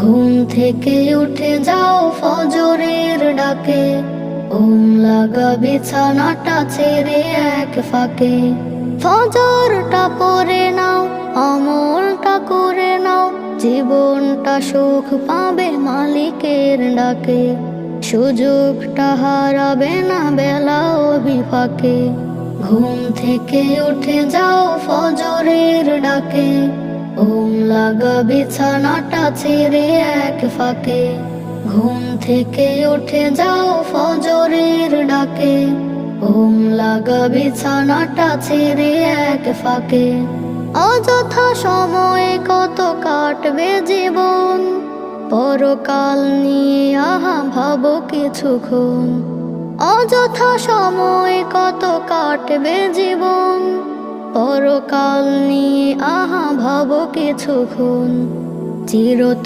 ঘুম থেকে উঠে যাও ফজরের ডাকে, ঘুম লাগা বিছানাটা ছেড়ে এক ফাঁকে। ফজরটা পড়ে নাও, আমলটা করে নাও, জীবনটা সুখ পাবে মালিকের ডাকে। সুযোগটা হারাবে না বেলা বিপাকে। ঘুম থেকে উঠে যাও ফজরের ডাকে, ঘুম লাগা বিছানাটা ছেড়ে এক ফাঁকে। ঘুম থেকে উঠে যাও ফজরের ডাকে, ঘুম লাগা বিছানাটা ছেড়ে এক ফাঁকে। অযথা সময়ে কত কাটবে জীবন, পরকাল নিয়ে আহা ভাবো কিছুক্ষণ। অযথা সময় কত কাটবে জীবন, পরকাল নিয়ে আহা ভাবো কিছুক্ষণ। চিরত